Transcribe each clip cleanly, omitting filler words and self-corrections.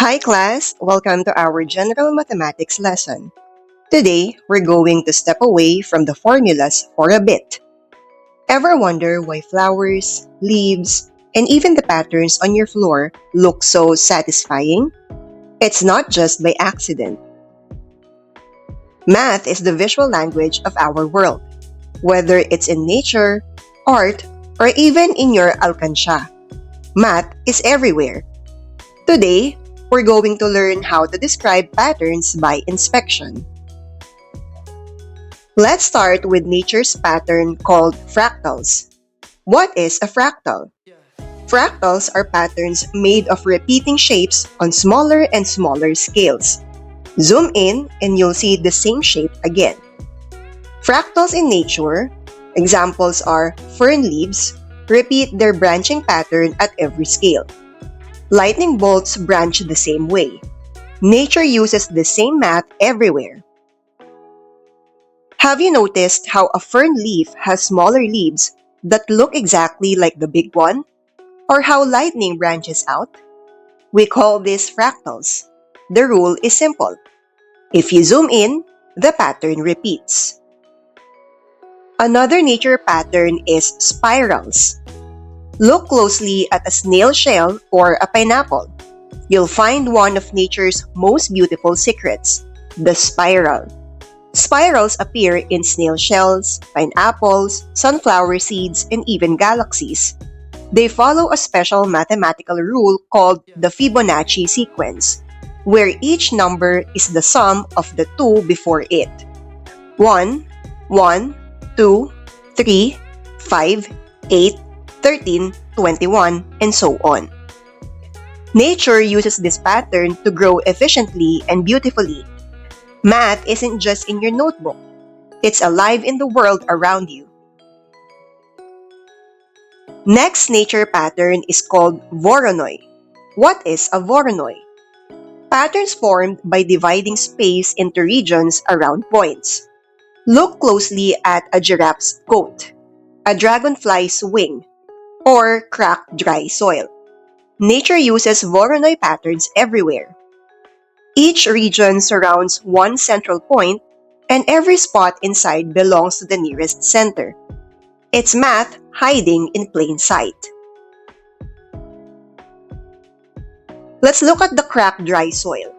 Hi class, welcome to our general mathematics lesson. Today, we're going to step away from the formulas for a bit. Ever wonder why flowers, leaves, and even the patterns on your floor look so satisfying? It's not just by accident. Math is the visual language of our world, whether it's in nature, art, or even in your alkansya. Math is everywhere. Today, we're going to learn how to describe patterns by inspection. Let's start with nature's pattern called fractals. What is a fractal? Fractals are patterns made of repeating shapes on smaller and smaller scales. Zoom in and you'll see the same shape again. Fractals in nature, examples are fern leaves, repeat their branching pattern at every scale. Lightning bolts branch the same way. Nature uses the same math everywhere. Have you noticed how a fern leaf has smaller leaves that look exactly like the big one? Or how lightning branches out? We call these fractals. The rule is simple. If you zoom in, the pattern repeats. Another nature pattern is spirals. Look closely at a snail shell or a pineapple. You'll find one of nature's most beautiful secrets, the spiral. Spirals appear in snail shells, pineapples, sunflower seeds, and even galaxies. They follow a special mathematical rule called the Fibonacci sequence, where each number is the sum of the two before it. 1, 1, 2, 3, 5, 8, 13, 21, and so on. Nature uses this pattern to grow efficiently and beautifully. Math isn't just in your notebook. It's alive in the world around you. Next nature pattern is called Voronoi. What is a Voronoi? Patterns formed by dividing space into regions around points. Look closely at a giraffe's coat, a dragonfly's wing, or cracked dry soil. Nature uses Voronoi patterns everywhere. Each region surrounds one central point, and every spot inside belongs to the nearest center. It's math hiding in plain sight. Let's look at the cracked dry soil.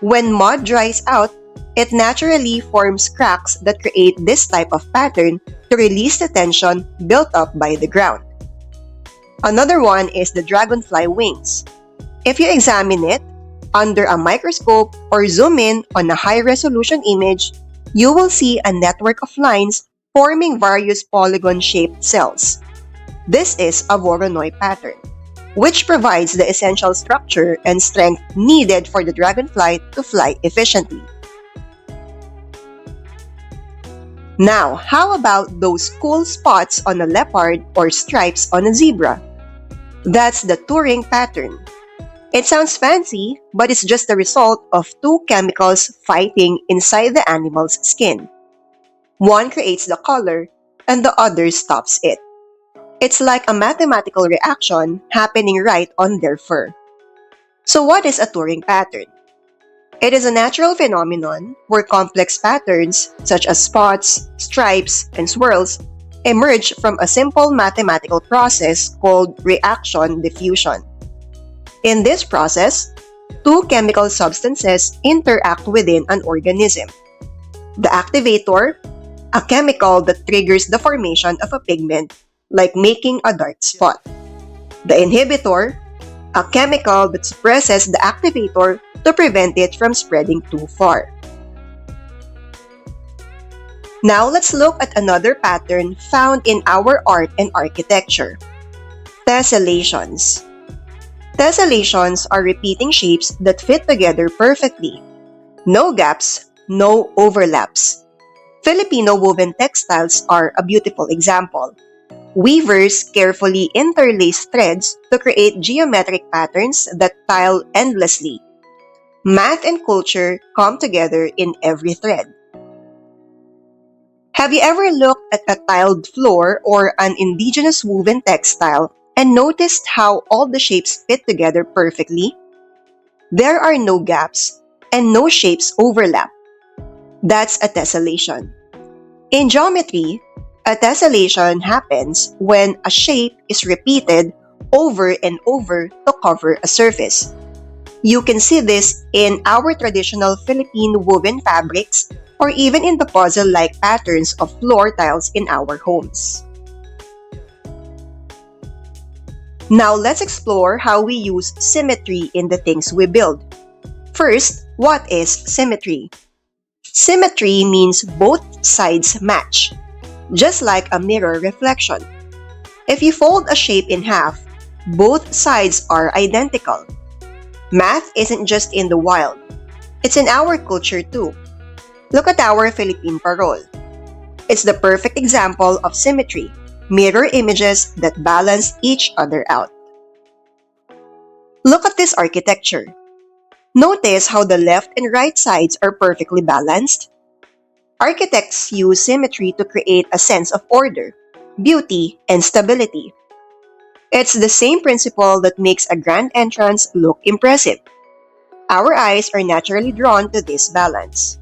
When mud dries out, it naturally forms cracks that create this type of pattern to release the tension built up by the ground. Another one is the dragonfly wings. If you examine it under a microscope or zoom in on a high-resolution image, you will see a network of lines forming various polygon-shaped cells. This is a Voronoi pattern, which provides the essential structure and strength needed for the dragonfly to fly efficiently. Now, how about those cool spots on a leopard or stripes on a zebra? That's the Turing pattern. It sounds fancy, but it's just the result of two chemicals fighting inside the animal's skin. One creates the color, and the other stops it. It's like a mathematical reaction happening right on their fur. So what is a Turing pattern? It is a natural phenomenon where complex patterns such as spots, stripes, and swirls emerge from a simple mathematical process called reaction diffusion. In this process, two chemical substances interact within an organism. The activator, a chemical that triggers the formation of a pigment, like making a dark spot. The inhibitor, a chemical that suppresses the activator to prevent it from spreading too far. Now let's look at another pattern found in our art and architecture. Tessellations. Tessellations are repeating shapes that fit together perfectly. No gaps, no overlaps. Filipino woven textiles are a beautiful example. Weavers carefully interlace threads to create geometric patterns that tile endlessly. Math and culture come together in every thread. Have you ever looked at a tiled floor or an indigenous woven textile and noticed how all the shapes fit together perfectly? There are no gaps and no shapes overlap. That's a tessellation. In geometry, a tessellation happens when a shape is repeated over and over to cover a surface. You can see this in our traditional Filipino woven fabrics or even in the puzzle-like patterns of floor tiles in our homes. Now let's explore how we use symmetry in the things we build. First, what is symmetry? Symmetry means both sides match, just like a mirror reflection. If you fold a shape in half, both sides are identical. Math isn't just in the wild, it's in our culture too. Look at our Philippine Parol. It's the perfect example of symmetry, mirror images that balance each other out. Look at this architecture. Notice how the left and right sides are perfectly balanced. Architects use symmetry to create a sense of order, beauty, and stability. It's the same principle that makes a grand entrance look impressive. Our eyes are naturally drawn to this balance.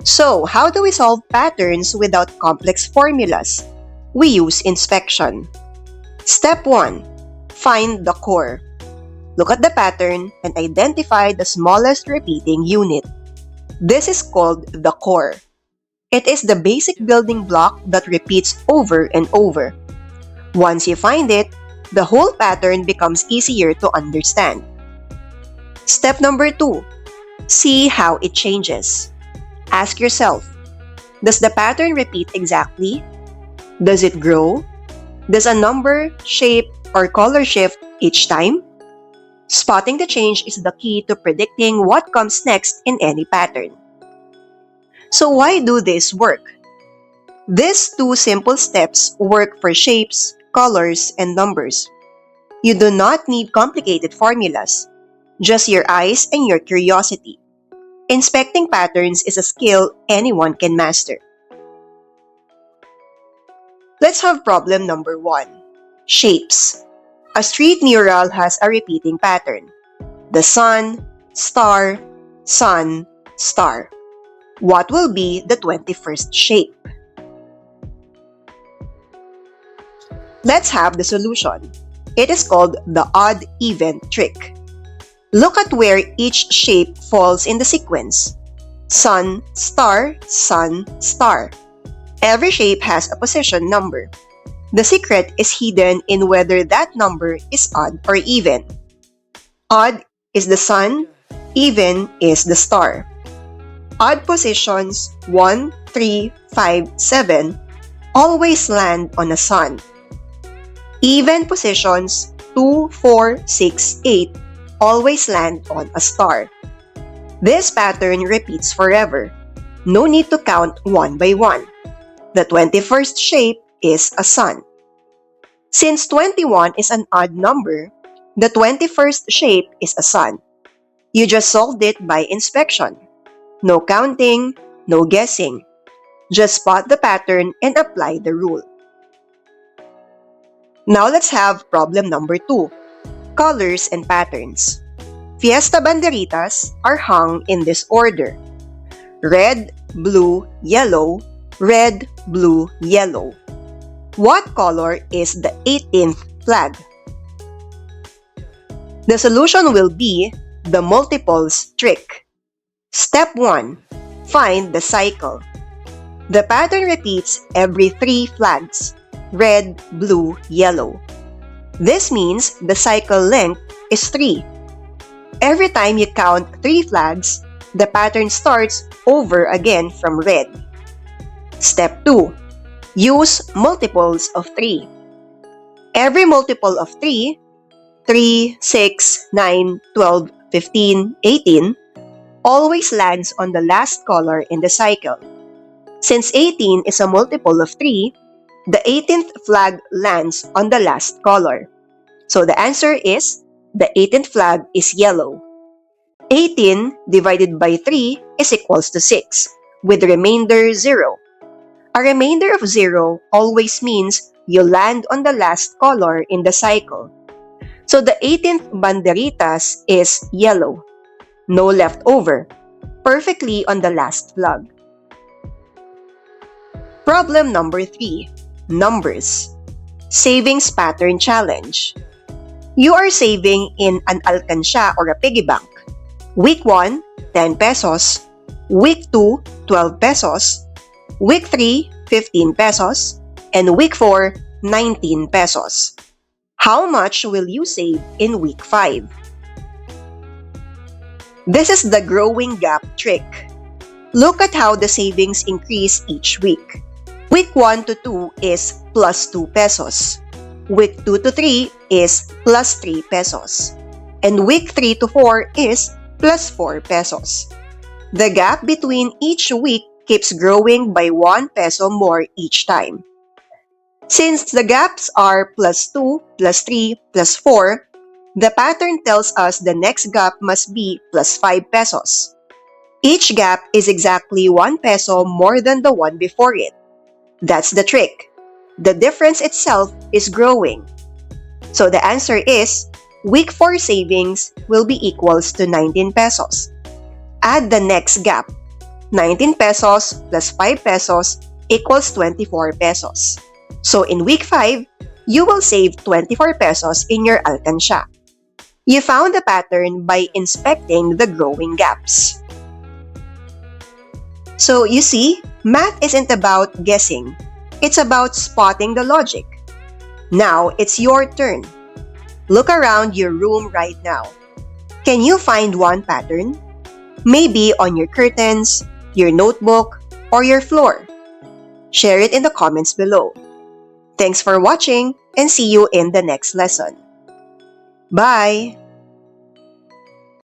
So, how do we solve patterns without complex formulas? We use inspection. Step 1. Find the core. Look at the pattern and identify the smallest repeating unit. This is called the core. It is the basic building block that repeats over and over. Once you find it, the whole pattern becomes easier to understand. Step number 2. See how it changes. Ask yourself, does the pattern repeat exactly? Does it grow? Does a number, shape, or color shift each time? Spotting the change is the key to predicting what comes next in any pattern. So why do this work? These two simple steps work for shapes, colors, and numbers. You do not need complicated formulas, just your eyes and your curiosity. Inspecting patterns is a skill anyone can master. Let's have problem number 1. Shapes. A street mural has a repeating pattern. The sun, star, sun, star. What will be the 21st shape? Let's have the solution. It is called the odd-even trick. Look at where each shape falls in the sequence. Sun, star, sun, star. Every shape has a position number. The secret is hidden in whether that number is odd or even. Odd is the sun, even is the star. Odd positions 1, 3, 5, 7 always land on a sun. Even positions 2, 4, 6, 8 always land on a star. This pattern repeats forever. No need to count one by one. The 21st shape is a sun. Since 21 is an odd number, the 21st shape is a sun. You just solved it by inspection. No counting, no guessing. Just spot the pattern and apply the rule. Now let's have problem number 2. Colors and patterns. Fiesta banderitas are hung in this order. Red, blue, yellow, red, blue, yellow. What color is the 18th flag? The solution will be the multiples trick. Step 1. Find the cycle. The pattern repeats every 3 flags. Red, blue, yellow. This means the cycle length is 3. Every time you count 3 flags, the pattern starts over again from red. Step 2. Use multiples of 3. Every multiple of 3, 3, 6, 9, 12, 15, 18, always lands on the last color in the cycle. Since 18 is a multiple of 3, the 18th flag lands on the last color. So the answer is, the 18th flag is yellow. 18 divided by 3 is equals to 6, with remainder 0. A remainder of 0 always means you land on the last color in the cycle. So the 18th banderitas is yellow, no leftover, perfectly on the last plug. Problem number 3, numbers. Savings pattern challenge. You are saving in an alcansya or a piggy bank. Week 1, 10 pesos. Week 2, 12 pesos. Week 3, 15 pesos. And week 4, 19 pesos. How much will you save in week 5? This is the growing gap trick. Look at how the savings increase each week. Week 1 to 2 is plus 2 pesos. Week 2 to 3 is plus 3 pesos. And week 3 to 4 is plus 4 pesos. The gap between each week keeps growing by 1 peso more each time. Since the gaps are plus 2, plus 3, plus 4, the pattern tells us the next gap must be plus 5 pesos. Each gap is exactly 1 peso more than the one before it. That's the trick. The difference itself is growing. So the answer is, week 4 savings will be equals to 19 pesos. Add the next gap. 19 pesos plus 5 pesos equals 24 pesos. So in week 5, you will save 24 pesos in your alcansya. You found the pattern by inspecting the growing gaps. So you see, math isn't about guessing. It's about spotting the logic. Now it's your turn. Look around your room right now. Can you find one pattern? Maybe on your curtains, your notebook, or your floor. Share it in the comments below. Thanks for watching and see you in the next lesson. Bye!